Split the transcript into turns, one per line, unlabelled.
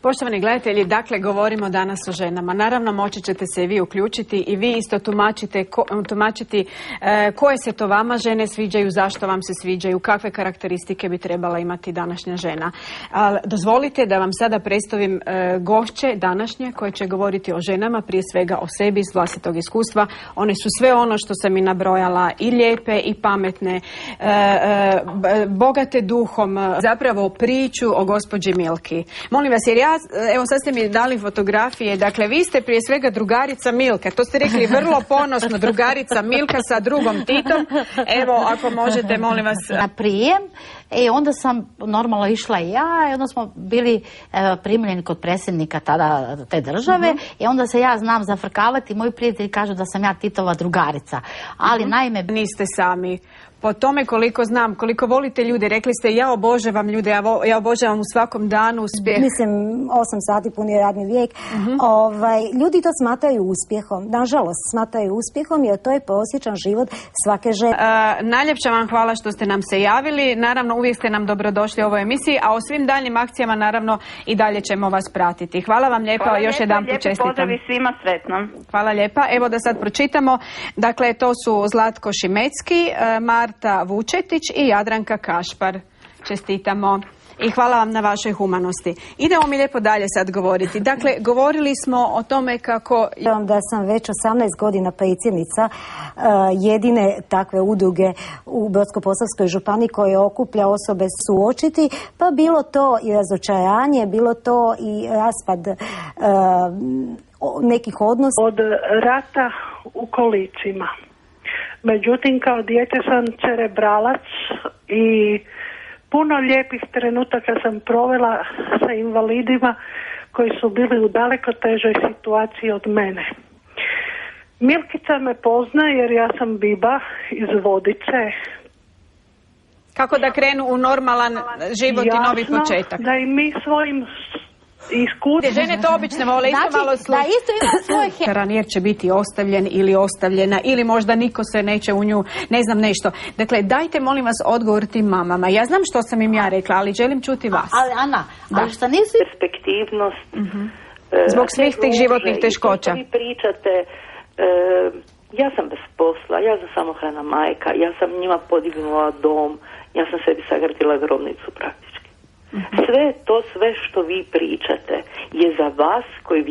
Poštovani gledatelji, dakle govorimo danas o ženama. Naravno moći ćete se i vi uključiti i vi isto tumačiti koje se to vama žene sviđaju, zašto vam se sviđaju, kakve karakteristike bi trebala imati današnja žena. Dozvolite da vam sada predstavim gošće današnje koje će govoriti o ženama, prije svega o sebi iz vlastitog iskustva. One su sve ono što sam i nabrojala, i lijepe i pametne, bogate duhom, zapravo priču o gospođi Milki. Molim vas, jer evo sad ste mi dali fotografije, dakle vi ste prije svega drugarica Milka, to ste rekli vrlo ponosno, drugarica Milka sa drugom Titom. Evo, ako možete, molim vas.
Na prijem, onda sam normalno išla i ja, i onda smo bili primljeni kod predsjednika tada te države, i onda se ja znam zafrkavati, moji prijatelji kažu da sam ja Titova drugarica, ali naime...
Niste sami. Po tome koliko znam, koliko volite ljude, rekli ste ja obožavam ljude, ja obožavam u svakom danu uspjeh.
Mislim, 8 sati puni radni vijek. Ljudi to smatraju uspjehom, nažalost smatraju uspjehom, jer to je prosječan život svake žene.
Najljepša vam hvala što ste nam se javili, naravno uvijek ste nam dobrodošli u ovoj emisiji, a o svim daljnjim akcijama naravno i dalje ćemo vas pratiti. Hvala vam lijepa, još jedanput čestitam.
Pozdrav i svima, sretno.
Hvala lijepa, evo da sad pročitamo, dakle to su Zlatko Šimecki, Marta Vučetić i Jadranka Kašpar. Čestitamo i hvala vam na vašoj humanosti. Idemo mi lijepo dalje sad govoriti. Dakle, govorili smo o tome kako...
Da sam već 18 godina predsjednica jedine takve udruge u Brodsko-posavskoj županiji koje okuplja osobe suočiti, pa bilo to i razočaranje, bilo to i raspad nekih odnosa.
Od rata u kolicima. Međutim, kao dijete sam cerebralac i puno lijepih trenutaka sam provela sa invalidima koji su bili u daleko težoj situaciji od mene. Milkica me pozna jer ja sam biba iz Vodice.
Kako da krenu u normalan život i novi početak.
Da i mi svojim iskustvo.
Žene to obično vole, isto malo
da isto ima svoje
Ranier će biti ostavljen ili ostavljena ili možda niko se neće u nju, ne znam nešto. Dakle, dajte molim vas odgovor tim mamama. Ja znam što sam im ja rekla, ali želim čuti vas.
Ali Ana, ali šta nisu...
Perspektivnost.
Zbog svih tih životnih teškoća.
Vi pričate, ja sam bez posla, ja sam samohrana majka, ja sam njima podignula dom, ja sam sebi sagradila grobnicu praktički. Sve što vi pričate je za vas koji